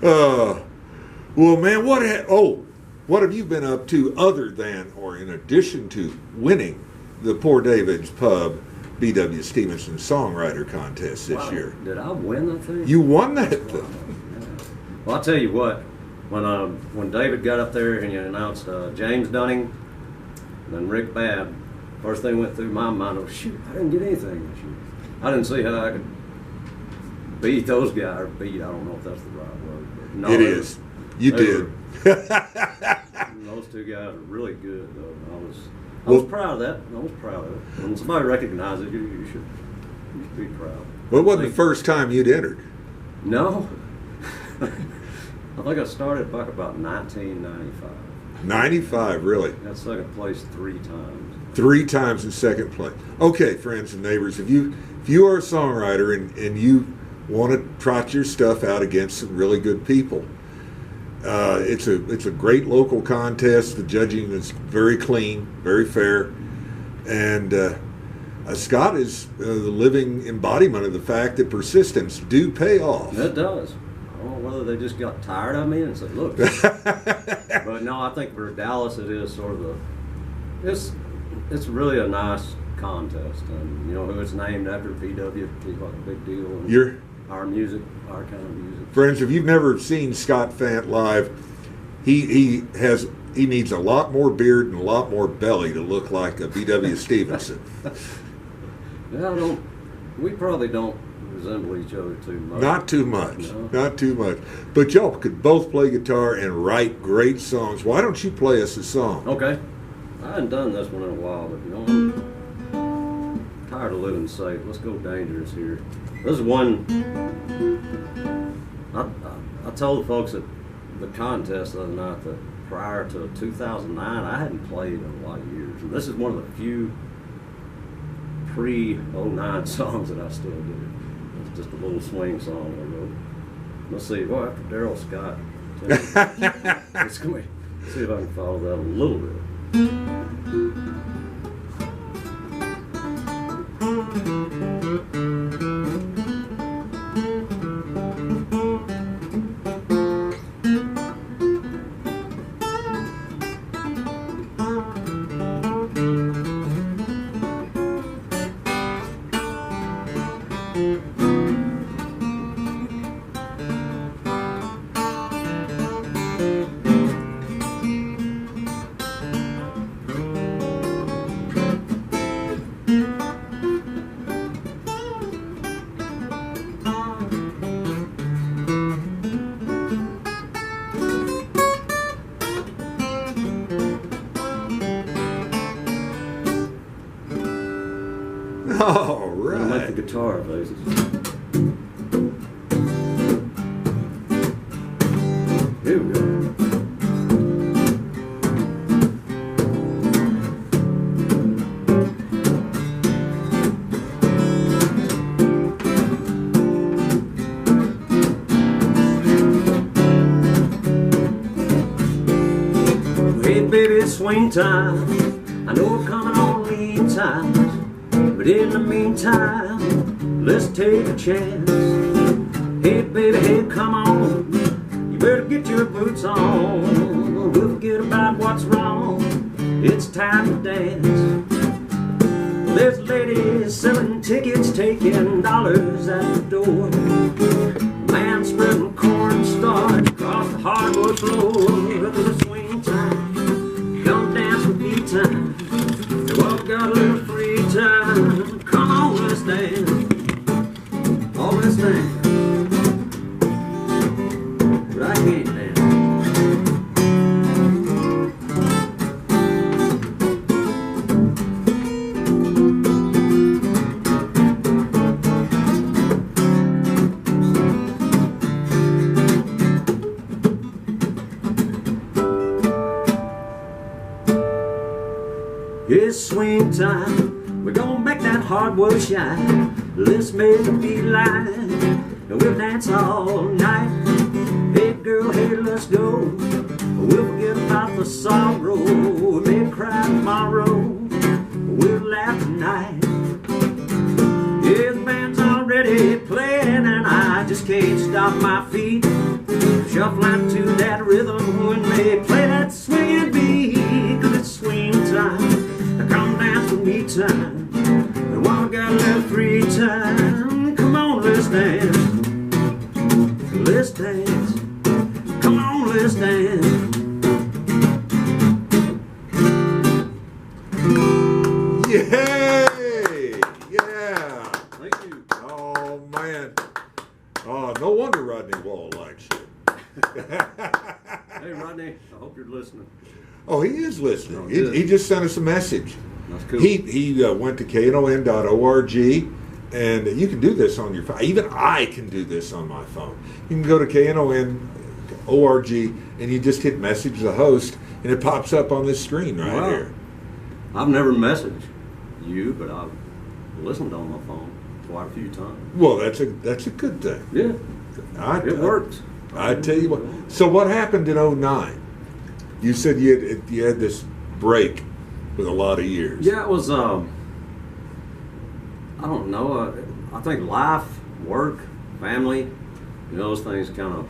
Well, man, what have you been up to other than, or in addition to, winning the Poor David's Pub B.W. Stevenson Songwriter Contest this year? Did I win that thing? You won that thing. Yeah. Well, I'll tell you what, when David got up there and you announced James Dunning and then Rick Babb, first thing went through my mind was, shoot, I didn't get anything this year. I didn't see how I could beat those guys, or beat, I don't know if that's the right word. But no, it is. You did. Those two guys are really good, though. I was proud of that. I was proud of it. When somebody recognizes you, you should be proud. Well, it wasn't the first time you'd entered. No. I think I started back about 1995. 95, really? Got second place 3 times. 3 times in second place. Okay, friends and neighbors, if you are a songwriter and you want to trot your stuff out against some really good people, it's a great local contest. The judging is very clean, very fair, and Scott is the living embodiment of the fact that persistence do pay off. It does. I don't know whether they just got tired of me and said, look. But no, I think for Dallas it is sort of it's really a nice contest, and you know who it's named after, PW, he's like a big deal. And our music, our kind of music. Friends, if you've never seen Scott Fant live, he needs a lot more beard and a lot more belly to look like a B.W. Stevenson. Yeah, we probably don't resemble each other too much. Not too much. No. Not too much. But y'all could both play guitar and write great songs. Why don't you play us a song? Okay. I hadn't done this one in a while, but you know, I'm tired of living safe. Let's go dangerous here. This is one, I told the folks at the contest the other night that prior to 2009, I hadn't played in a lot of years. And this is one of the few pre-09 songs that I still do. It's just a little swing song I wrote. Let's see, well, after Daryl Scott, let's see if I can follow that a little bit. All right. I like the guitar bases. Here we go. Hey baby, it's swing time. I know we're coming on lean times, but in the meantime, let's take a chance. Hey baby, hey, come on. You better get your boots on. We'll forget about what's wrong. It's time to dance. There's ladies selling tickets, taking dollars at the door. Man spreading cornstarch across the hardwood floor. Up to the swing time, come dance with me time. We've all got a little free time. Come on, let's dance. Oh, let's dance. But I can't dance. It's swing time, we're gonna make that hardwood shine. Let's make a beeline, and we'll dance all night. Hey girl, hey, let's go. We'll forget about the sorrow. We may cry tomorrow, we'll laugh tonight. Yeah, the band's already playing, and I just can't stop my feet. Sure say, play that swinging beat, 'cause it's swing time. Come dance with me time. And while I got a little free time, come on, let's dance. Let's dance. Come on, let's dance. Yay! Yeah! Thank you. Oh, man. Oh, no wonder Rodney Wall likes you. Hey, Rodney, I hope you're listening. Oh, he is listening. Oh, He just sent us a message. That's cool. He went to KNON.org, and you can do this on your phone. Even I can do this on my phone. You can go to KNON.org, and you just hit message the host, and it pops up on this screen right Wow. here. I've never messaged you, but I've listened on my phone quite a few times. Well, that's a good thing. Yeah, it works. I tell you what. So what happened in 2009? You said you had this break with a lot of years. Yeah, it was, I don't know, I think life, work, family, those things kind of,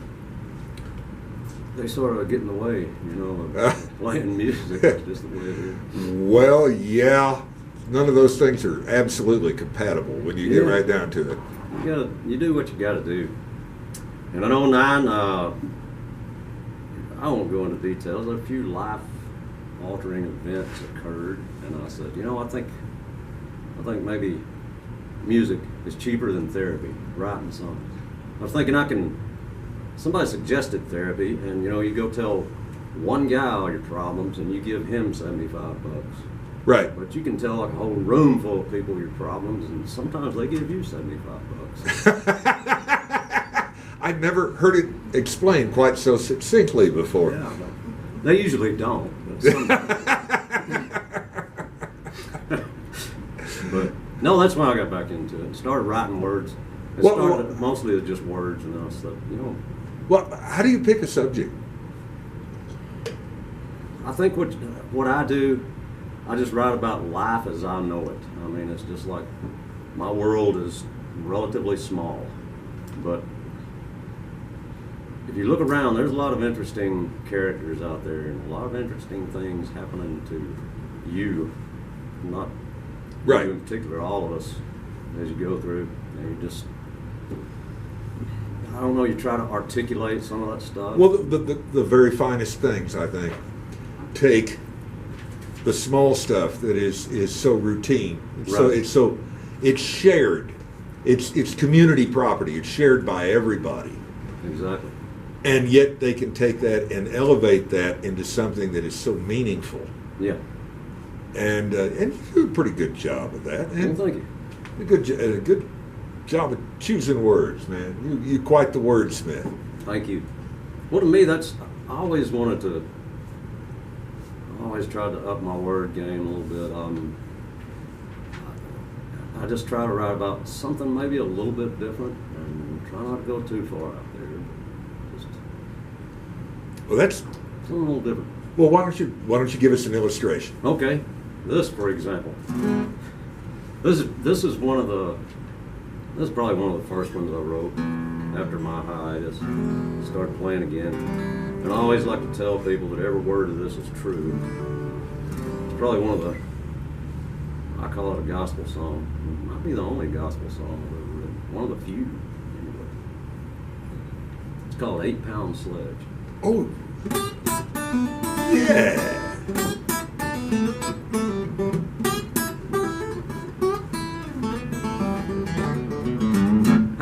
they sort of get in the way, of playing music. It's just the way it is. Well, yeah. None of those things are absolutely compatible when you get right down to it. You do what you got to do. And in 2009, I won't go into details. A few life-altering events occurred, and I said, I think maybe music is cheaper than therapy, writing songs. I was thinking somebody suggested therapy, and you go tell one guy all your problems, and you give him $75. Right. But you can tell like a whole room full of people your problems, and sometimes they give you $75. I've never heard it explained quite so succinctly before. Yeah, but they usually don't. But sometimes. But no, that's why I got back into it. Started writing words. It started mostly as just words, and I said, Well, how do you pick a subject? I think what I do, I just write about life as I know it. I mean, it's just like my world is relatively small, but if you look around, there's a lot of interesting characters out there, and a lot of interesting things happening to you, not Right. you in particular, all of us, as you go through, and you just, I don't know, you try to articulate some of that stuff. Well, the very finest things, I think, take the small stuff that is so routine. Right. It's shared. It's community property. It's shared by everybody. Exactly. And yet they can take that and elevate that into something that is so meaningful. Yeah. And you do a pretty good job of that. And Well, thank you. a good job of choosing words, man. You're quite the wordsmith. Thank you. Well, to me, I always tried to up my word game a little bit. I just try to write about something maybe a little bit different, and try not to go too far out there. Just Well, that's something a little different. well. Why don't you give us an illustration? Okay, this, for example, this is one of the. This is probably one of the first ones I wrote after my hiatus. Started playing again, and I always like to tell people that every word of this is true. It's probably one of the. I call it a gospel song. It might be the only gospel song I've ever written. One of the few, anyway. It's called 8 Pound Sledge. Oh, yeah.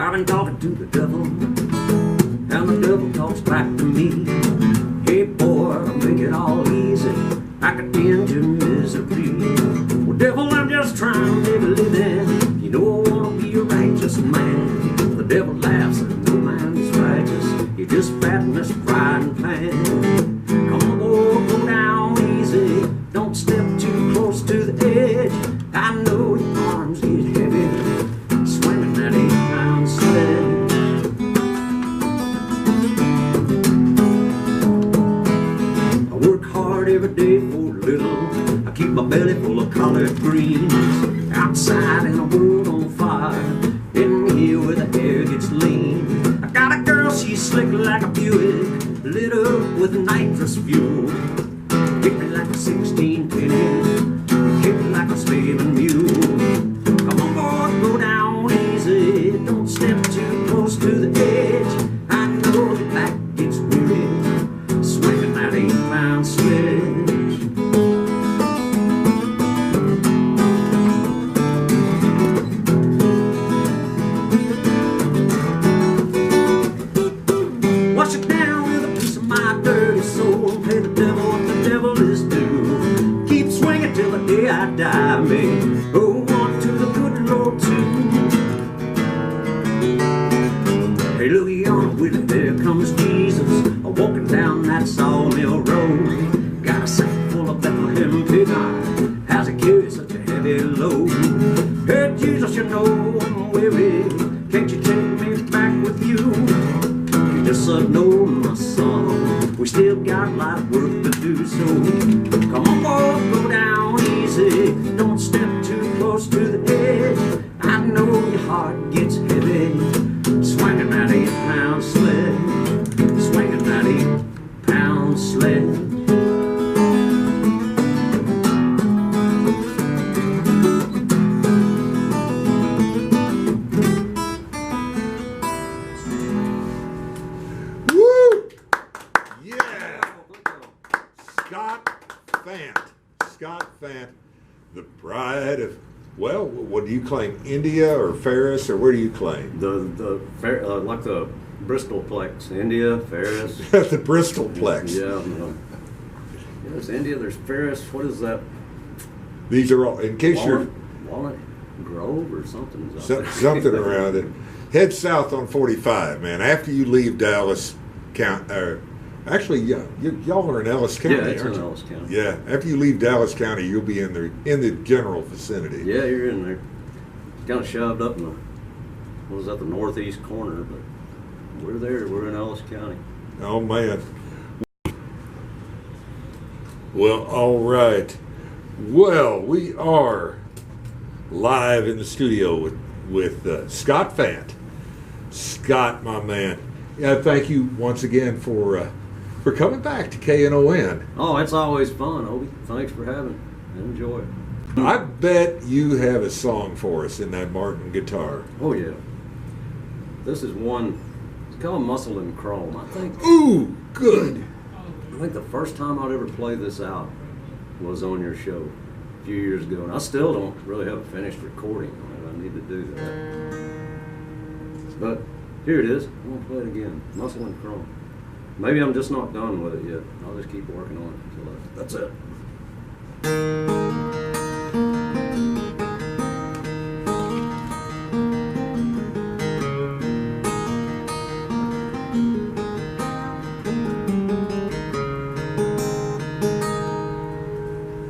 I've been talking to the devil, and the devil talks back to me. Hey boy, make it all easy, I can end your misery. Well, devil, I'm just trying to make a living. You know I wanna be a righteous man. The devil laughs and no man's righteous. You're just fatting this frying pan. Come on, boy, go down easy. Don't step too close to the edge. I know your arms get heavy, swinging that 8-pound sledge. I work hard every day for little. I keep my belly full of collard greens. Outside in a world on fire, in here where the air gets lean. I got a girl, she's slick like a Buick, lit up with nitrous fuel. Kick me like a 16 pennies, kick me like a slaving mule. Come on, boy, go down easy, don't step too close to the edge. I know the back gets weary, swinging that 8-pound sledge. Wash it down with a piece of my dirty soul, pay the devil what the devil is due. Keep swinging till the day I die, may hold on to the good Lord too. Hey, look yonder, Willie, there comes Jesus, walking down that sawmill road. Got a sack full of Bethlehem pig iron, how's he carry such a heavy load? Hey, Jesus, you know I'm weary, can't you take me back with you? You just know my son, we still got a lot of work to do. So come on, boy, go down easy, don't step too close to the edge. I know your heart gets heavy, swinging that 8-pound sled, swinging that 8-pound sled. Woo! Yeah! Scott Fant. Scott Fant, the pride of, well, what do you claim? India or Ferris, or where do you claim? Like the Bristol Plex, India, Ferris. The Bristol Plex. Yeah, there's India, there's Ferris. What is that? These are all, in case Walnut Grove or something. something around it. Head south on 45, man. After you leave Dallas County, actually, yeah, y'all are in Ellis County, Yeah, it's aren't in you? Ellis County. Yeah, after you leave Dallas County, you'll be in the general vicinity. Yeah, you're in there. It's kind of shoved up in the, what was that, the northeast corner, but we're there. We're in Ellis County. Oh man. Well, all right. Well, we are live in the studio with Scott Fant. Scott, my man. Yeah, thank you once again for coming back to KNON. Oh, it's always fun, Obi. Thanks for having me. Enjoy it. I bet you have a song for us in that Martin guitar. Oh, yeah. This is one, it's called Muscle and Chrome. I think Good. the first time I'd ever play this out was on your show a few years ago, and I still don't really have a finished recording on it. I need to do that. But here it is. I'm going to play it again. Muscle and Chrome. Maybe I'm just not done with it yet. I'll just keep working on it until that's it.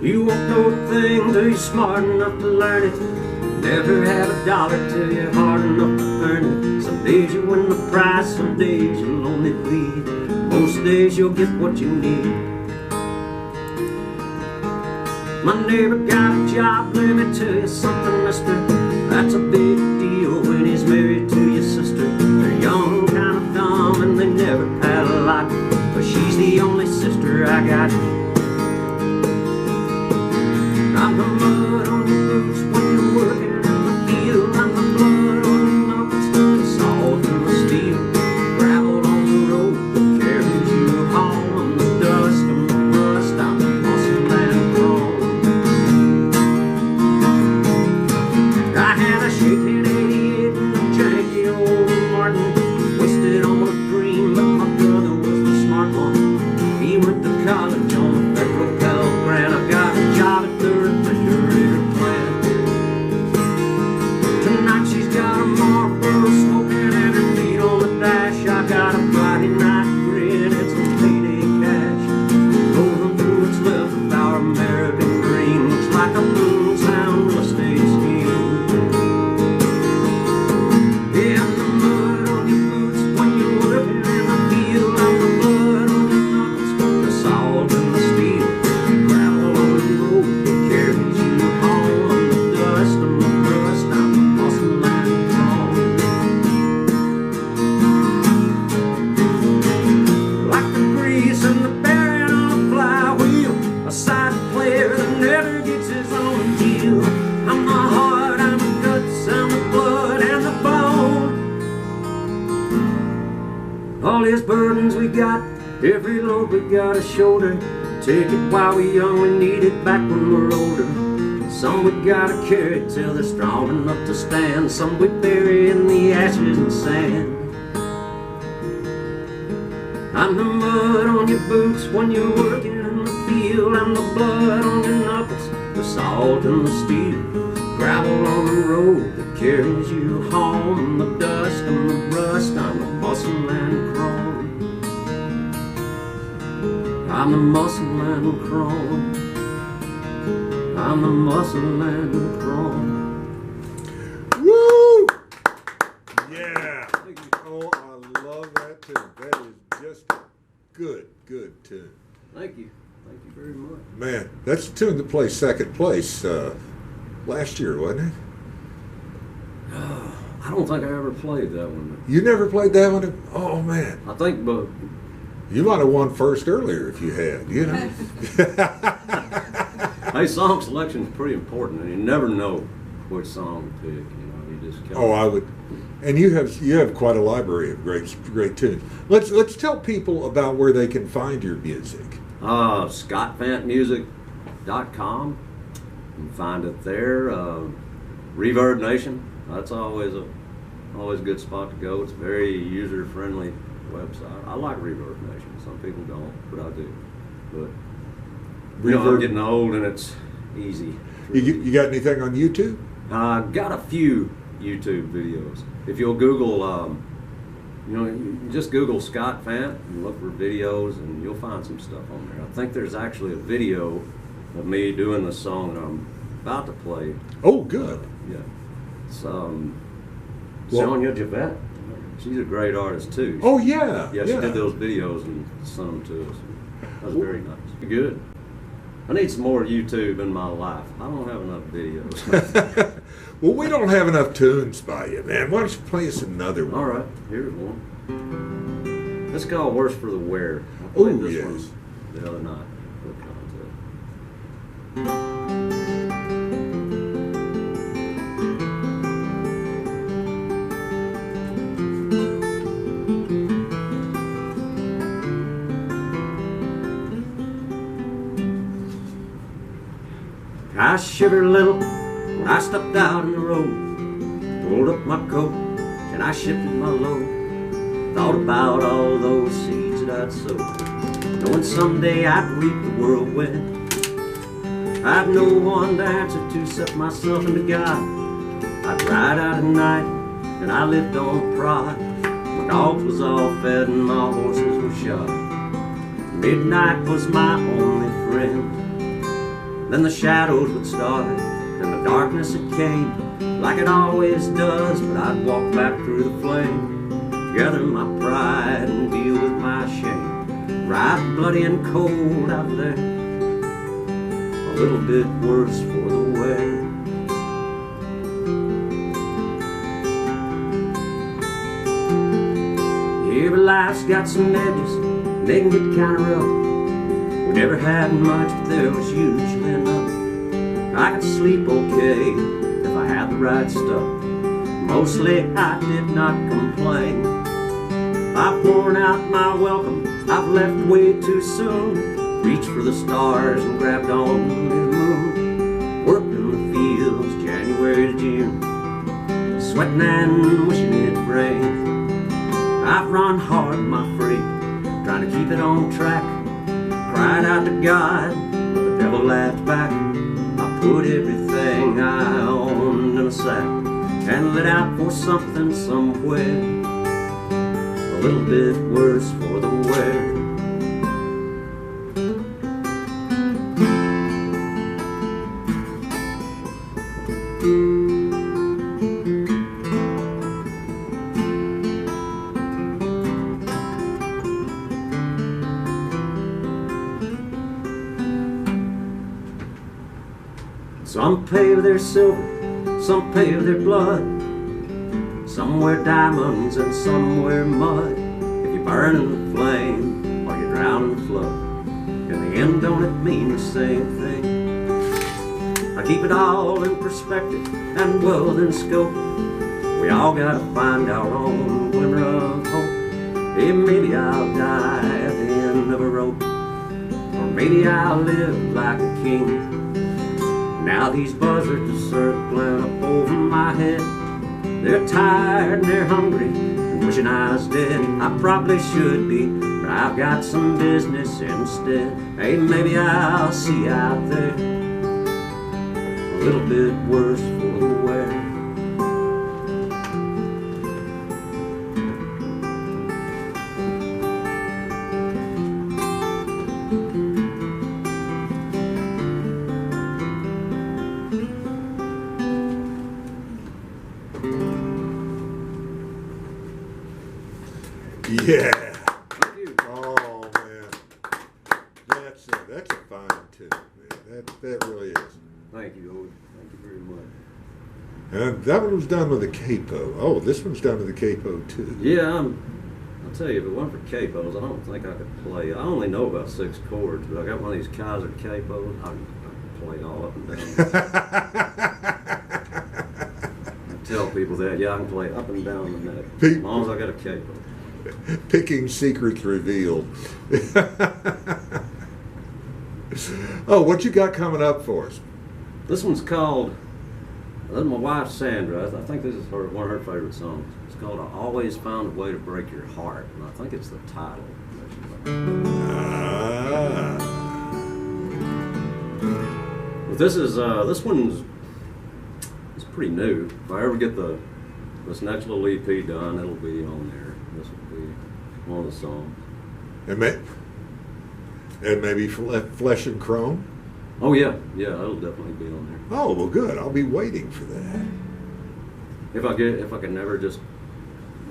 You won't know a thing till you're smart enough to learn it. Never have a dollar till you're hard enough to earn it. Some days you win the prize, some days you'll only bleed. Most days you'll get what you need. My neighbor got a job, let me tell you something, mister. That's a big deal when he's married to your sister. They're young, kind of dumb, and they never had a lot, but she's the only sister I got. I'm the mud on your boots when you're working in the field. I'm the blood on your knuckles, the salt and the steel. Gravel on the road that carries you home. The dust and the rust, I'm the muscle and chrome. I had a shaking 88 and a janky old Martin, wasted on a dream, but my brother was the smart one. He went to college on the Federal Pell Grant. I got a job at the refrigerator plant. burdens we got, every load we gotta shoulder. Take it while we're young, we need it back when we're older. Some we gotta carry till they're strong enough to stand. Some we bury in the ashes and sand. I'm the mud on your boots when you're working in the field. I'm the blood on your knuckles, the salt and the steel. Gravel on the road that carries you home. The dust and the rust, I'm the muscle and chrome. I'm the muscle and chrome. I'm the muscle and chrome. Woo! Yeah. Oh, I love that tune. That is just a good tune. Thank you. Thank you very much. Man, that's the tune that plays second place last year, wasn't it? I don't think I ever played that one. You never played that one? Oh, man. I think, but You might have won first earlier if you had, you know. hey, song selection is pretty important, and you never know which song to pick. You know, you just can't. Oh, I would. And you have quite a library of great tunes. Let's tell people about where they can find your music. ScottFantMusic.com. You can find it there. Reverb Nation. That's always a good spot to go. It's a very user friendly website. I like Reverb Nation. Some people don't, but I do. But you know, I'm getting old and it's easy. You got anything on YouTube? Got a few YouTube videos. If you'll Google, you just Google Scott Fant and look for videos, and you'll find some stuff on there. I think there's actually a video of me doing the song that I'm about to play. Oh, good. Yeah. It's Sonia Javette. She's a great artist too. Oh yeah. Yeah, she did those videos and sent them to us. That was very nice. Good. I need some more YouTube in my life. I don't have enough videos. Well, we don't have enough tunes by you, man. Why don't you play us another one? All right, here's one. This is called Worse for the Wear. I played this one the other night for the contest. I shivered a little when I stepped out on the road, pulled up my coat and I shifted my load. Thought about all those seeds that I'd sowed, knowing someday I'd reap the whirlwind. I'd no one to answer to except myself and the God. I'd ride out at night and I lived on pride. My dogs was all fed and my horses were shod. Midnight was my only friend. Then the shadows would start, and the darkness it came, like it always does. But I'd walk back through the flame, gather my pride and deal with my shame. Ride bloody and cold out there, a little bit worse for the wear. Every life's got some edges, they can get kinda rough. We never had much, but there was usually enough. I could sleep okay if I had the right stuff. Mostly I did not complain. I've worn out my welcome, I've left way too soon. Reached for the stars and grabbed on the moon. Worked in the fields January to June, sweating and wishing it'd rain. I've run hard my freight, trying to keep it on track. Cried out to God, but the devil laughed back. I put everything I owned in a sack and lit out for something somewhere, a little bit worse for the wear. Some pay with their silver, some pay with their blood. Some wear diamonds and some wear mud. If you burn in the flame or you drown in the flood, in the end don't it mean the same thing? I keep it all in perspective and well in scope. We all gotta find our own glimmer of hope. Hey, maybe I'll die at the end of a rope, or maybe I'll live like a king. Now these buzzards are circling up over my head. They're tired and they're hungry and wishing I was dead. I probably should be, but I've got some business instead. Hey, maybe I'll see you out there, a little bit worse for the wear. Yeah. Thank you. Oh man, that's a fine tune. Man. That really is. Thank you, Lord. Thank you very much. And that one was done with a capo. Oh, this one's done with a capo too. Yeah, I'll tell you, if it weren't for capos, I don't think I could play. I only know about 6 chords, but I got one of these Kaiser capos. I can play all up and down. I tell people that, yeah, I can play up and down the neck, as long as I got a capo. Picking secrets revealed. Oh, what you got coming up for us? This one's called, my wife Sandra, I think this is one of her favorite songs. It's called I Always Found a Way to Break Your Heart, and I think it's the title. But this one's it's pretty new. If I ever get this next little EP done, it'll be on there. This will be one of the songs. And maybe Flesh and Chrome? Oh yeah, it'll definitely be on there. Oh, well good. I'll be waiting for that. If I can never just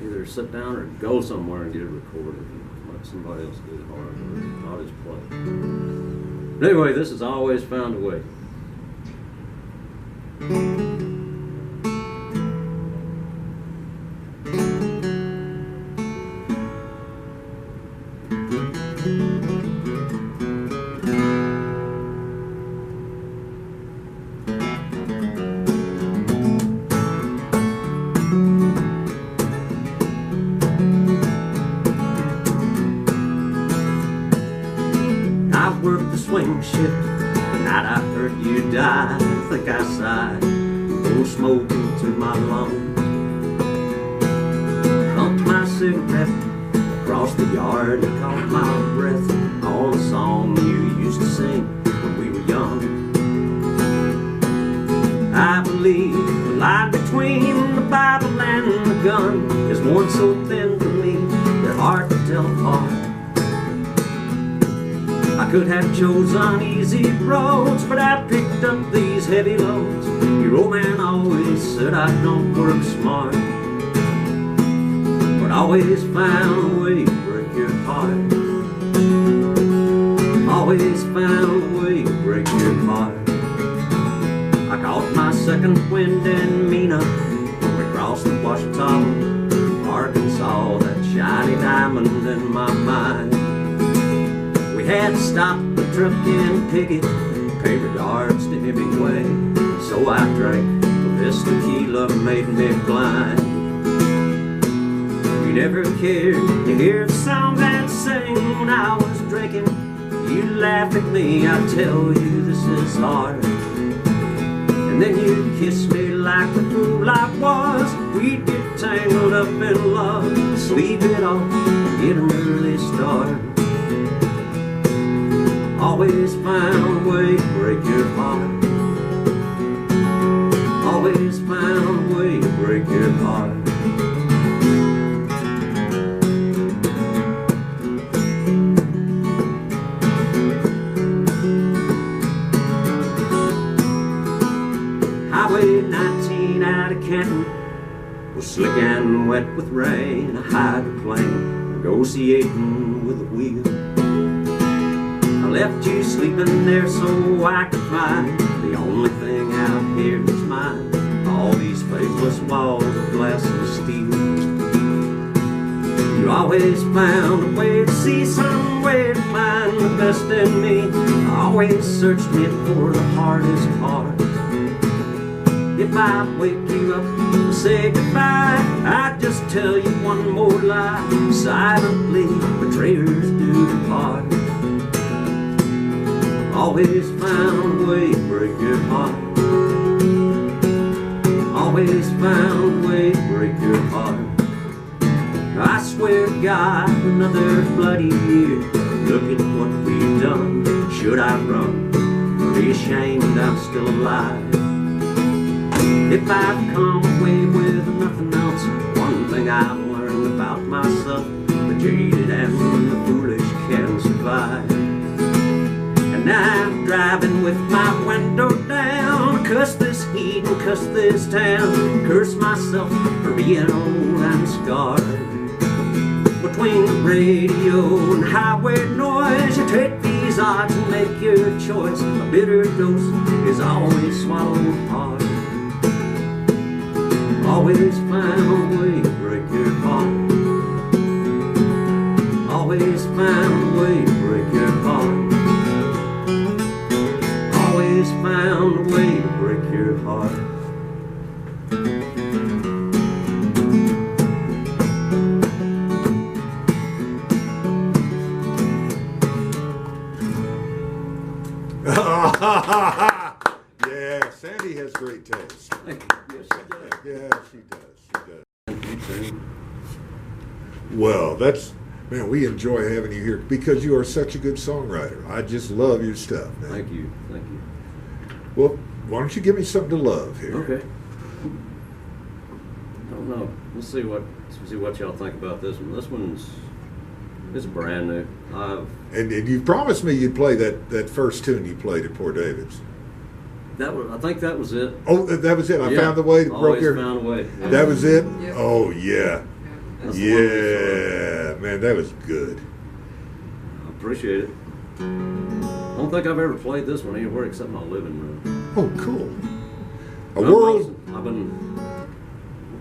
either sit down or go somewhere and get it recorded and let somebody else do the hard work, I'll just play. But anyway, this has Always Found a Way. Worked the swing shift the night I heard you die. I think I sighed, full smoke into my lungs. Pumped my cigarette across the yard and caught my breath on a song you used to sing when we were young. I believe the line between the Bible and the gun is worn so thin for me they're hard to tell apart. I could have chosen easy roads, but I picked up these heavy loads. Your old man always said I don't work smart, but always found a way to break your heart. Always found a way to break your heart. I caught my second wind in Mena when we crossed the Ouachita, Arkansas, that shiny diamond in my mind. We had to stop the truck in Piggott, pay regards to Hemingway. So I drank, but this tequila made me blind. You never cared to hear the songs I'd sing when I was drinking. You laugh at me, I tell you this is hard. And then you kiss me like the fool I was. We'd get tangled up in love, sleep it off, and get an early start. Always found a way to break your heart. Always found a way to break your heart. Highway 19 out of Canton was slick and wet with rain. A hydroplane negotiating with a wheel. I left you sleeping there so I could find the only thing out here is mine. All these faithless walls of glass and steel. You always found a way to see some way to find the best in me. Always searched me for the hardest part. If I wake you up say goodbye, I'd just tell you one more lie. Silently, betrayers do depart. Always found a way to break your heart. Always found a way to break your heart. I swear to God, another bloody year. Look at what we've done. Should I run or be ashamed I'm still alive? If I've come away with nothing else, one thing I've learned about myself: the jaded and the foolish can survive. And I'm driving with my window down, curse this heat and curse this town, curse myself for being old and scarred. Between the radio and highway noise, you take these odds and make your choice. A bitter dose is always swallowed hard. Always find a way to break your heart. Always find a way to break your heart. Always found a way to break your heart. Yeah, Sandy has great taste. Thank you. Yes, she does. Yeah, she does. She does. Well, man, we enjoy having you here because you are such a good songwriter. I just love your stuff, man. Thank you. Thank you. Well, why don't you give me something to love here? Okay. I don't know. Let's see what y'all think about this one. This one's brand new. And you promised me you'd play that first tune you played at Poor David's. I think that was it. Oh, that was it. I found the way. Always found a way. Yeah. That was it. Yep. Oh yeah. Yeah, man, that was good. I appreciate it. I don't think I've ever played this one anywhere except my living room. Oh, cool. I've been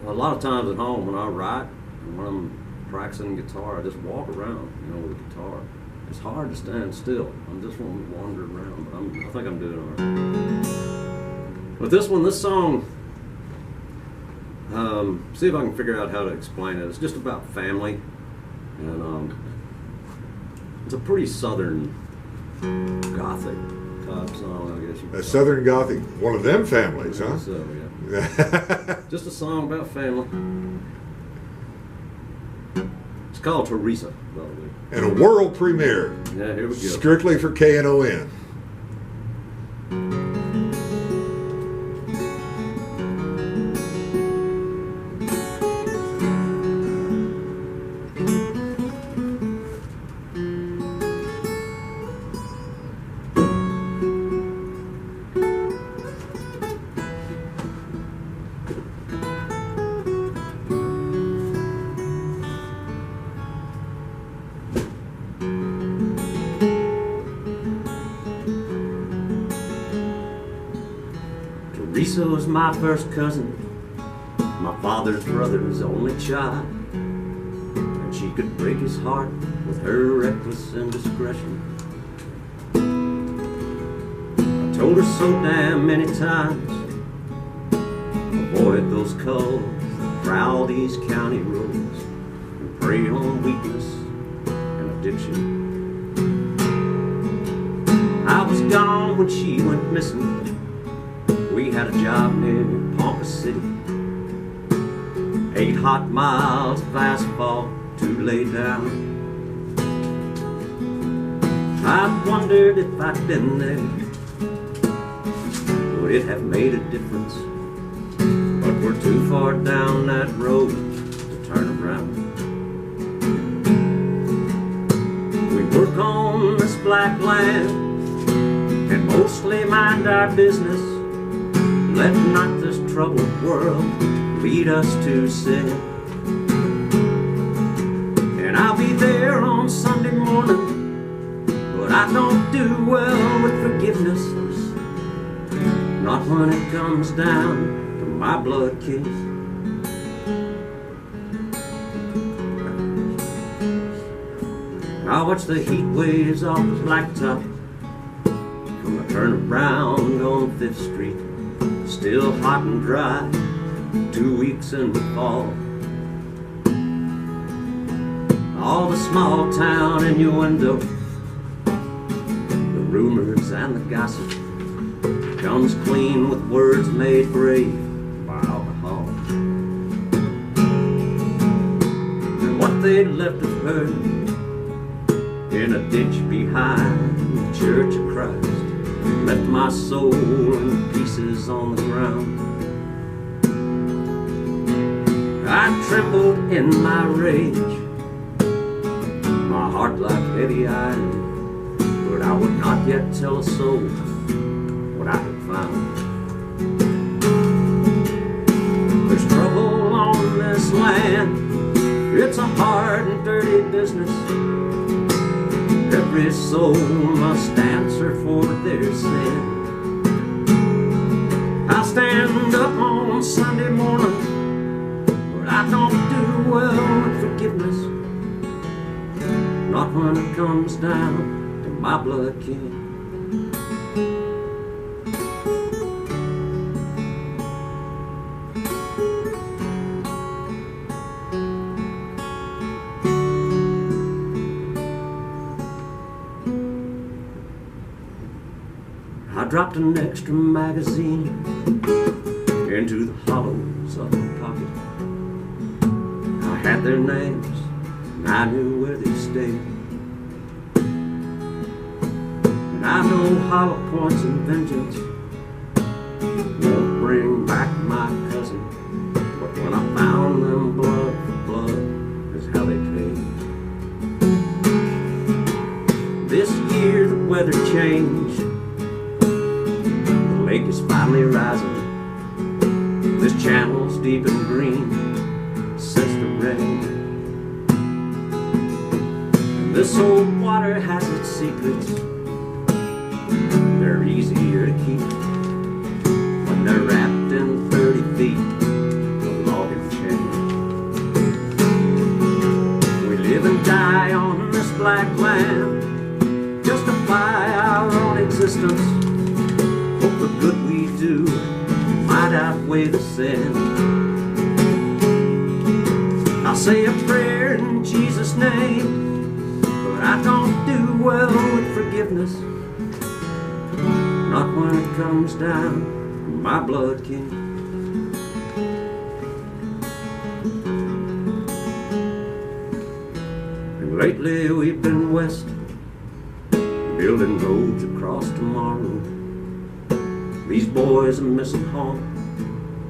a lot of times at home when I write and when I'm practicing guitar, I just walk around, with a guitar. It's hard to stand still. I'm just wanting to wander around, but I think I'm doing all right. But this song, see if I can figure out how to explain it. It's just about family, and it's a pretty southern gothic type song, I guess you could call it. Southern Gothic, one of them families, huh? So, yeah. Just a song about family. It's called Teresa, by the way. And a world premiere. Yeah, here we go. Strictly for KNON. Teresa was my first cousin, my father's brother's only child, and she could break his heart with her reckless indiscretion. I told her so damn many times, avoid those cults that prowl these county roads and prey on weakness and addiction. I was gone when she went missing. We had a job near Pompous City, 8 hot miles of asphalt to lay down. I wondered if I'd been there, would it have made a difference? But we're too far down that road to turn around. We work on this black land and mostly mind our business. Let not this troubled world lead us to sin. And I'll be there on Sunday morning, but I don't do well with forgiveness, not when it comes down to my blood kiss. I watch the heat waves off the blacktop from a turnaround on 5th Street, still hot and dry 2 weeks in the fall. All the small town innuendo, the rumors and the gossip, comes clean with words made brave by alcohol. And what they left of her in a ditch behind the Church of Christ left my soul in pieces on the ground. I trembled in my rage, my heart like heavy iron, but I would not yet tell a soul what I had found. There's trouble on this land, it's a hard and dirty business. Every soul must answer for their sin. I stand up on Sunday morning, but I don't do well with forgiveness, not when it comes down to my blood kin. I dropped an extra magazine into the hollows of my pocket. I had their names and I knew where they stayed. And I know hollow points and vengeance won't bring back my cousin, but when I found them, blood for blood is how they paid. This year the weather changed, the lake is finally rising. This channel's deep and green since the rain. And this old water has its secrets, they're easier to keep when they're wrapped in 30 feet of log and chain. We live and die on this black land, justify our own existence, hope the good we do might outweigh the sin. I'll say a prayer in Jesus' name, but I don't do well with forgiveness, not when it comes down to my blood kin. And lately we've been west, building roads across tomorrow. These boys are missing home,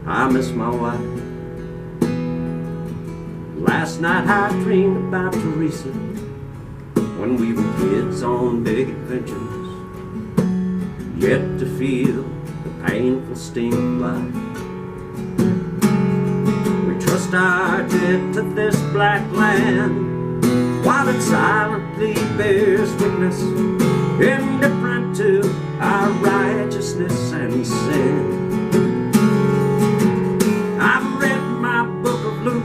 I miss my wife. Last night I dreamed about Teresa when we were kids on big adventures, yet to feel the painful sting of life. We trust our dead to this black land, while it silently bears witness, indifferent to our righteousness and sin. I've read my book of Luke,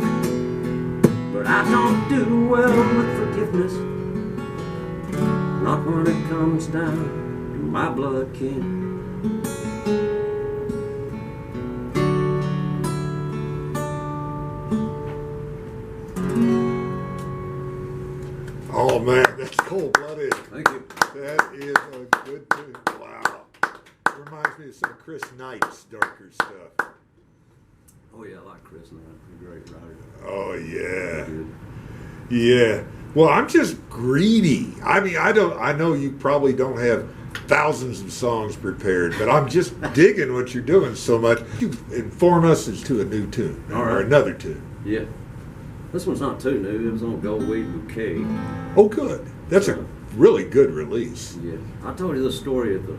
but I don't do well with forgiveness, not when it comes down to my blood kin. Oh man, that's cold-blooded. Thank you. That is a good tune. Wow. Reminds me of some Chris Knight's darker stuff. Oh yeah, I like Chris Knight. He's a great writer. Oh yeah. Yeah. Well, I'm just greedy. I mean, I know you probably don't have thousands of songs prepared, but I'm just digging what you're doing so much. You inform us as to a new tune, All or right. another tune. Yeah. This one's not too new. It was on Goldweed Bouquet. Oh, good. That's a really good release. Yeah. I told you the story at the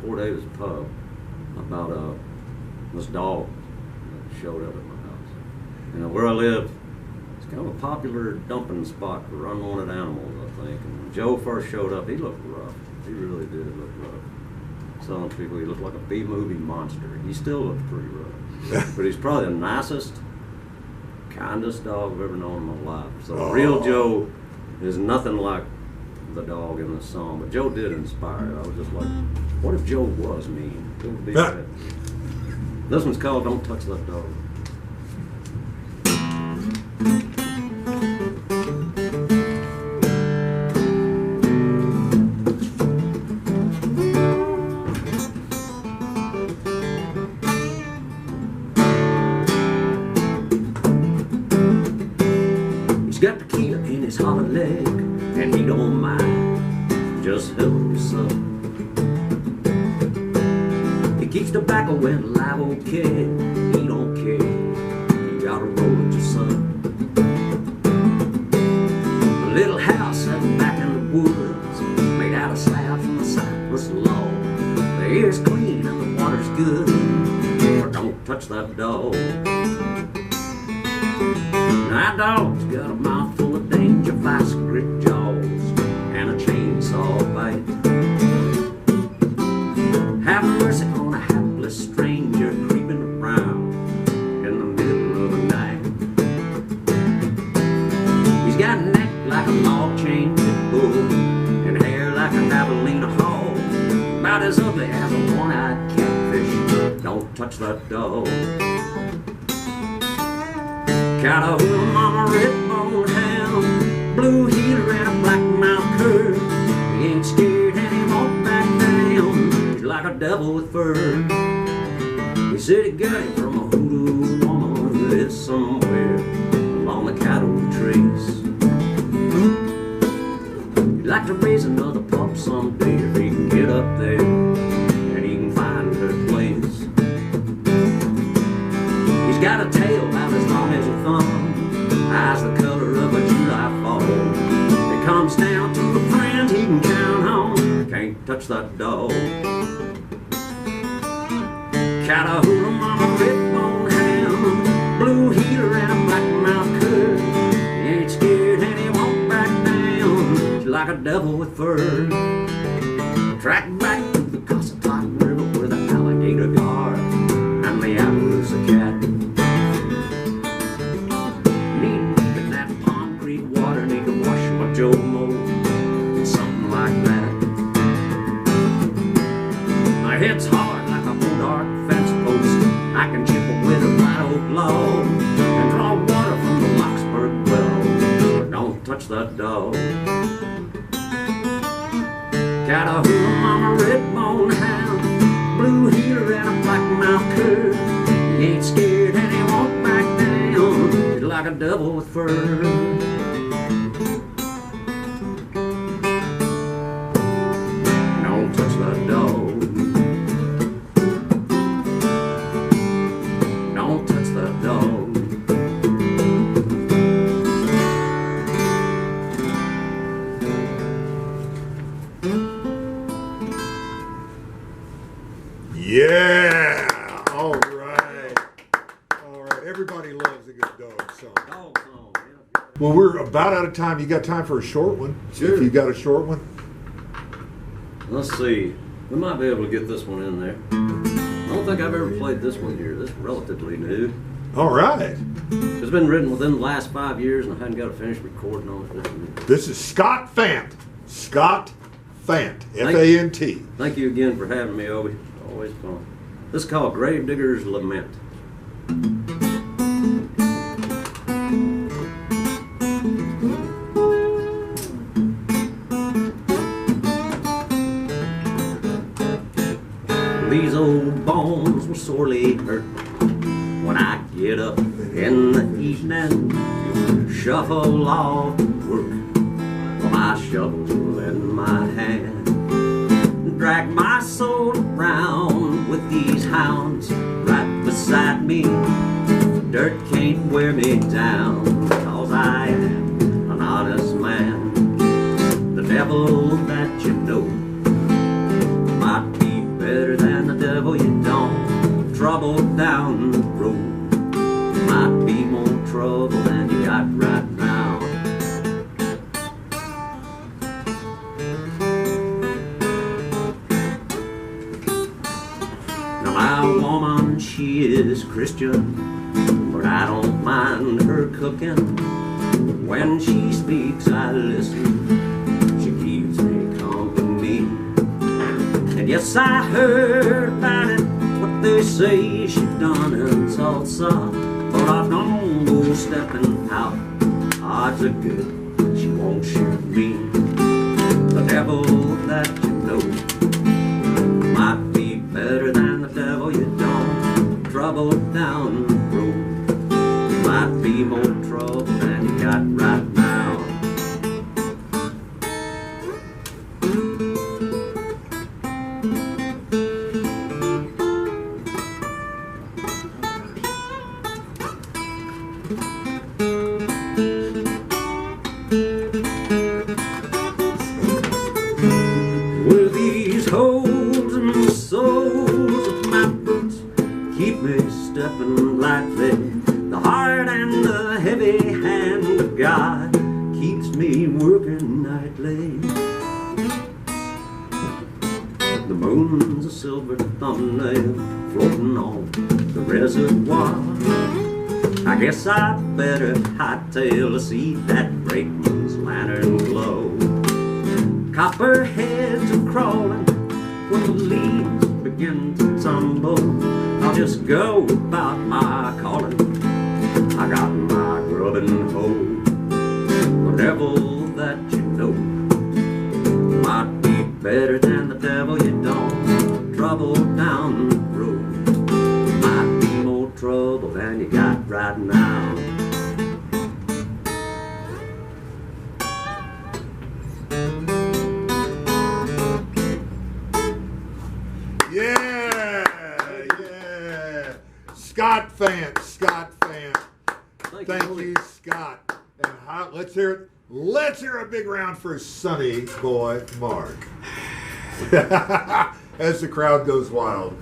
Port Davis pub about this dog that showed up at my house. You know, where I live, it's kind of a popular dumping spot for unwanted animals, I think. And when Joe first showed up, he looked rough. He really did look rough. Some people, he looked like a B-movie monster. He still looks pretty rough. But he's probably the nicest, kindest dog I've ever known in my life. So real Joe is nothing like the dog in the song, but Joe did inspire it. I was just like, what if Joe was mean? It would be bad. This one's called Don't Touch That Dog. leg, and he don't mind. Just help me, son. He keeps tobacco in live old kid. He don't care. You gotta roll it, your son. A little house at the back in the woods, made out of slabs from the cypress log. The air's clean and the water's good, or don't touch that dog. That dog's got a mouthful of danger, vice grit jaws, and a chainsaw bite. Have mercy on a hapless stranger creeping around in the middle of the night. He's got a neck like a log chain pit bull and hair like a javelina hog, about as ugly as a one-eyed catfish. Don't touch that dog. Catahoula mama, red-bone hound, blue heeler and a black-mouth cur. He ain't scared and he won't back down. He's like a devil with fur. He said he got him from a hoodoo woman who lives somewhere along the cattle trace. He'd like to raise another pup someday if he can get up there and he can find her place. He's got a tail about as long as a thumb, eyes the color of a July fall. It comes down to the friends he can count on. Can't touch that dog. Catahoula mama, red-bone hound, blue heeler and a black-mouth cur. He ain't scared and he won't back down. She's like a devil with fur. Track back to the Cossatot River where the alligator guard and the Appaloosa cat. Joe Mo, something like that. My head's hard like a dark fence post. I can chip it with a white oak log and draw water from the Locksburg well. But don't touch that dog. Catahoula mama, red-bone hound, blue heeler and a black-mouth cur. He ain't scared and he won't back down. He's like a devil with fur. Yeah! All right. All right. Everybody loves a good dog song. Dog song, yeah. Well, we're about out of time. You got time for a short one? Sure. If you got a short one? Let's see. We might be able to get this one in there. I don't think I've ever played this one here. This is relatively new. All right. It's been written within the last 5 years, and I hadn't got to finish recording on it. This is Scott Fant. Scott Fant. F-A-N-T. Thank you again for having me, Obi. Always fun. This is called Gravedigger's Lament. These old bones were sorely hurt when I get up in the evening to shuffle off to work with my shovel in my hand. Drag my soul around with these hounds right beside me. Dirt can't wear me down, cause I am an honest man. The devil that you know might be better than the devil you don't. Trouble down the road might be more trouble than you got right now. My woman, she is Christian, but I don't mind her cooking. When she speaks, I listen. She keeps me company. And yes, I heard about it, what they say she done in Tulsa, but I don't go stepping out. Odds are good, she won't shoot me. The devil that you know might be better than the devil you don't. Trouble down the road might be more trouble than you got right now. toes and the soles of my boots keep me stepping lightly. The hard and the heavy hand of God keeps me working nightly. The moon's a silver thumbnail floating on the reservoir. I guess I better hightail to see that brakeman's lantern glow. Copperheads are crawling when the leaves begin to tumble. I'll just go about my calling. I got my grubbing hoe. The devil that you know might be better than the devil you don't. Trouble down the road might be more trouble than you got right now. Yeah. Scott Fant. Thank you, Scott. And let's hear it. Let's hear a big round for Sonny Boy Mark. As the crowd goes wild.